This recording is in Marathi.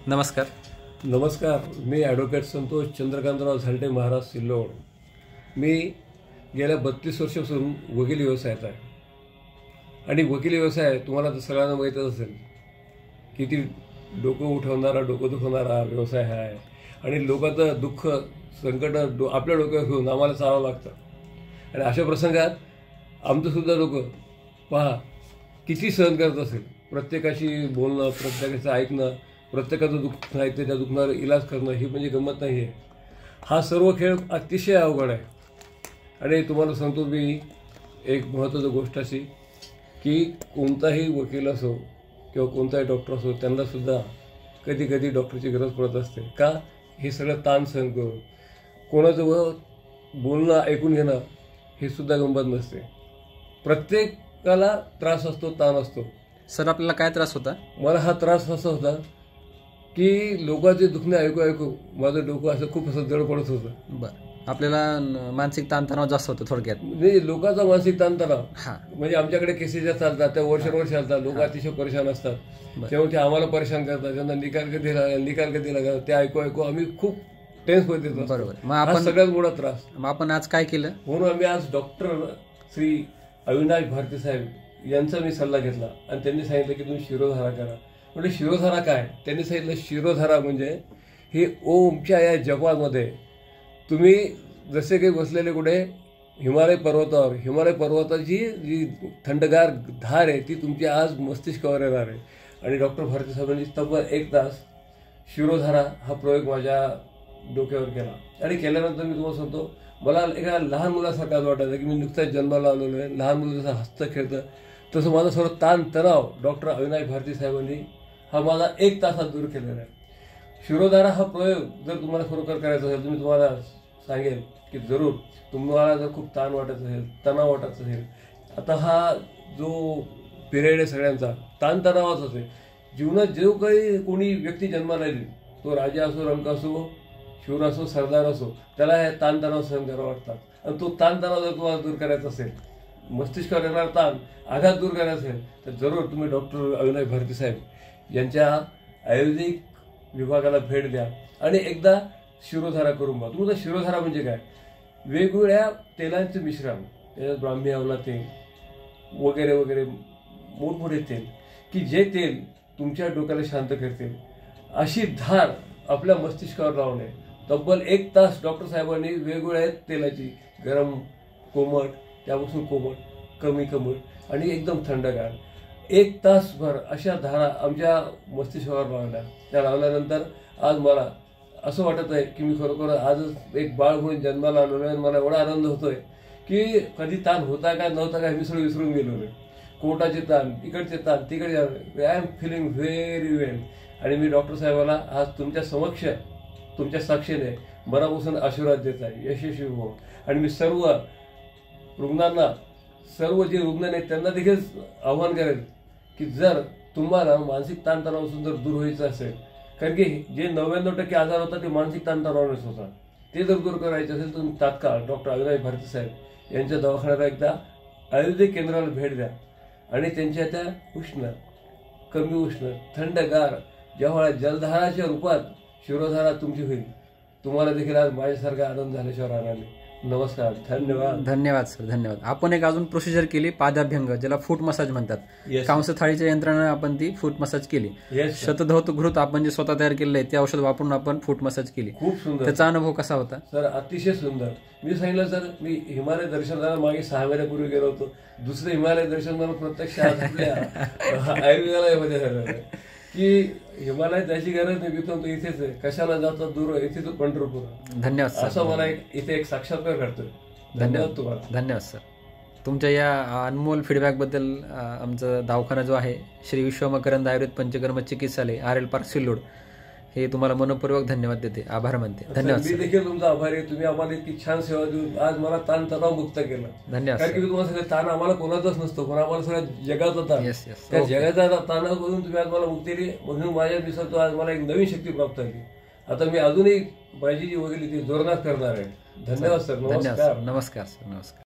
नमस्कार. नमस्कार. मी ॲडव्होकेट संतोष चंद्रकांतराव झालटे, महाराज, सिल्लोड. मी गेल्या 32 वर्षापासून वकील व्यवसायात आहे. आणि वकील व्यवसाय तुम्हाला तर सगळ्यांना माहीतच असेल, किती डोकं उठवणारा, डोकं दुखवणारा व्यवसाय हा आहे. आणि लोकांचं दुःख, संकट आपल्या डोक्यावर घेऊन आम्हाला चालावं लागतं. आणि अशा प्रसंगात आमचंसुद्धा डोकं पहा किती सहन करत असेल. प्रत्येकाशी बोलणं, प्रत्येकाचं ऐकणं, प्रत्येकाचं दुःख ऐकतं, त्या दुखणारं इलाज करणं, ही म्हणजे गंमत नाही आहे. हा सर्व खेळ अतिशय अवघड आहे. आणि तुम्हाला सांगतो मी एक महत्त्वाची गोष्ट अशी की कोणताही वकील असो किंवा कोणताही डॉक्टर असो, त्यांनासुद्धा कधी कधी डॉक्टरची गरज पडत असते. का? हे सगळं ताण सहन करून कोणाचं बोलणं ऐकून घेणं हे सुद्धा गंमत नसते. प्रत्येकाला त्रास असतो, ताण असतो. सर, आपल्याला काय त्रास होता? मला हा त्रास असा होता की लोकांचे दुखणे ऐकू ऐकू माझं डोकं असं खूप असं जड पडत होतं. बरं, आपल्याला मानसिक ताणतणाव जास्त होतं थोडक्यात. म्हणजे लोकांचा मानसिक ताणतणाव, हां, म्हणजे आमच्याकडे केसेस चालतात, त्या वर्ष चालतात. लोक अतिशय परेशान असतात, तेव्हा ते आम्हाला परेशान करतात. त्यांना निकाल कधी लागला ते ऐकू ऐकू आम्ही खूप टेन्स होत येतो. बरोबर. मग आपण सगळ्यात मोठा त्रास. मग आपण आज काय केलं? म्हणून आम्ही आज डॉक्टर श्री अविनाश भारती साहेब यांचा मी सल्ला घेतला आणि त्यांनी सांगितलं की तुम्ही शिरोधारा करा. म्हणजे शिरोधारा काय? त्यांनी सांगितलं शिरोधारा म्हणजे हे ओमच्या या जपामध्ये तुम्ही जसे काही बसलेले कुठे हिमालय पर्वतावर, हिमालय पर्वताची जी थंडगार धार आहे ती तुमची आज मस्तिष्कावर येणार आहे. आणि डॉक्टर भारती साहेबांनी तब्बल 1 तास शिरोधारा हा प्रयोग माझ्या डोक्यावर केला. आणि केल्यानंतर मी तुम्हाला सांगतो, मला एका लहान मुलासारखं आज वाटायचं की मी नुकताच जन्माला आलेलो आहे. लहान मुलं जसं हसतं खेळतं तसं माझं सर्व ताण तणाव डॉक्टर अविनाश भारती साहेबांनी हा माझा 1 तासात दूर केलेला आहे. शिरोधारा हा प्रयोग जर तुम्हाला खरोखर करायचा असेल तर मी तुम्हाला सांगेल की जरूर तुम्हाला जर खूप ताण वाटत असेल, तणाव वाटत असेल, आता हा जो पिरियड आहे सगळ्यांचा ताणतणावाचाच आहे. जीवनात जो काही कोणी व्यक्ती जन्माला येईल, तो राजा असो, रंक असो, शूर असो, सरदार असो, त्याला हे ताणतणाव सहन करावं लागतात. आणि तो ताणतणाव जर तुम्हाला दूर करायचा असेल, मस्तिष्कावर येणारा ताण, आघात दूर करायचा असेल, तर जरूर तुम्ही डॉक्टर अविनाश भारती साहेब यांच्या आयुर्वेदिक विभागाला भेट द्या आणि एकदा शिरोधारा करून बघा. तुमचा शिरोधारा म्हणजे काय? वेगवेगळ्या तेलांचे मिश्रण, त्याच्यात ब्राह्मी आवला तेल वगैरे वगैरे मोठमोठे तेल, की जे तेल तुमच्या डोक्याला शांत करतील अशी धार आपल्या मस्तिष्कावर लावणे. तब्बल 1 तास डॉक्टर साहेबांनी वेगवेगळ्या तेलाची, गरम, कोमट, त्यापासून कोमट, कमी कोमट आणि एकदम थंडगार 1 तासभर अशा धारा आमच्या मस्तिष्कावर लावल्या. त्या लावल्यानंतर आज मला असं वाटत आहे की मी खरोखर आजच एक बाळ म्हणून जन्माला आलेलो आहे. मला एवढा आनंद होतोय की कधी ताण होता काय नव्हता काय मी सगळं विसरून गेलो आहे. कोर्टाचे ताण, इकडचे ताण, तिकडचे, आय एम फिलिंग व्हेरी वेल. आणि मी डॉक्टर साहेबाला आज तुमच्या समक्ष, तुमच्या साक्षीने मनापासून आशीर्वाद देत आहे, यशस्वी हो. आणि मी सर्व रुग्णांना, सर्व जे रुग्ण आहेत त्यांना देखील आव्हान करेल की जर तुम्हाला मानसिक ताणतणावापासून जर दूर व्हायचं असेल, कारण की जे 99% आजार होतात ते मानसिक ताणतणावानेच होतात, ते जर दूर करायचे असेल तर तुम्ही तात्काळ डॉक्टर अविनाश भारती साहेब यांच्या दवाखान्याला एकदा आयुर्वेदिक केंद्राला भेट द्या. आणि त्यांच्या त्या उष्ण, कमी उष्ण, थंडगार जेव्हा जलधाराच्या रूपात शिरोधारा तुमची होईल, तुम्हाला देखील आज माझ्यासारखा आनंद झाल्याशिवाय राहणार नाही. नमस्कार, धन्यवाद. धन्यवाद सर, धन्यवाद. आपण एक अजून प्रोसिजर केली, पादाभ्यंग, ज्याला फूट मसाज म्हणतात. कांस्य थाळीच्या यंत्रानं आपण ती फूट मसाज केली. शतधौत घृत आपण जे स्वतः तयार केलेलं आहे ते औषध वापरून आपण फूट मसाज केली. खूप सुंदर. त्याचा अनुभव कसा होता? सर, अतिशय सुंदर. मी सांगितलं सर, मी हिमालय दर्शनाला मागे 6 महिन्यापूर्वी गेलो होतो. दुसरं हिमालय दर्शन मला प्रत्यक्ष आयुर्वेदालयामध्ये झालं की हिमालयात जायची गरज नाही, तिथून तो इथेच आहे, कशाला जातात दूर, इथे तो पंढरपूर. धन्यवाद सर. असं मला इथे एक साक्षात्कार घडतोय. धन्यवाद तुम्हाला. धन्यवाद सर. तुमच्या या अनमोल फीडबॅकबद्दल आमचा दवाखाना जो आहे श्री विश्वमकरंद आयुर्वेद पंचकर्म चिकित्सालय, RL पार्क, सिल्लोड, हे तुम्हाला मनपूर्वक धन्यवाद देते, आभार मानते. धन्यवाद. मी देखील तुमचा आभारी आहे. तुम्ही आम्हाला इतकी छान सेवा देऊन आज मला ताण तणाव मुक्त केला. धन्यवाद. कारण की तुम्हाला सगळं ताण आम्हाला कोणाचाच नसतो, पण आम्हाला सगळ्या जगाचा ताण, त्या जगाचा ताणाकडून तुम्ही आज मला मुक्ती दिली. म्हणून माझ्या दिवसात आज मला एक नवीन शक्ती प्राप्त झाली. आता मी अजूनही माझी जी वगैरे ती जोरदार करणार आहे. धन्यवाद सर. नमस्कार. नमस्कार सर. नमस्कार.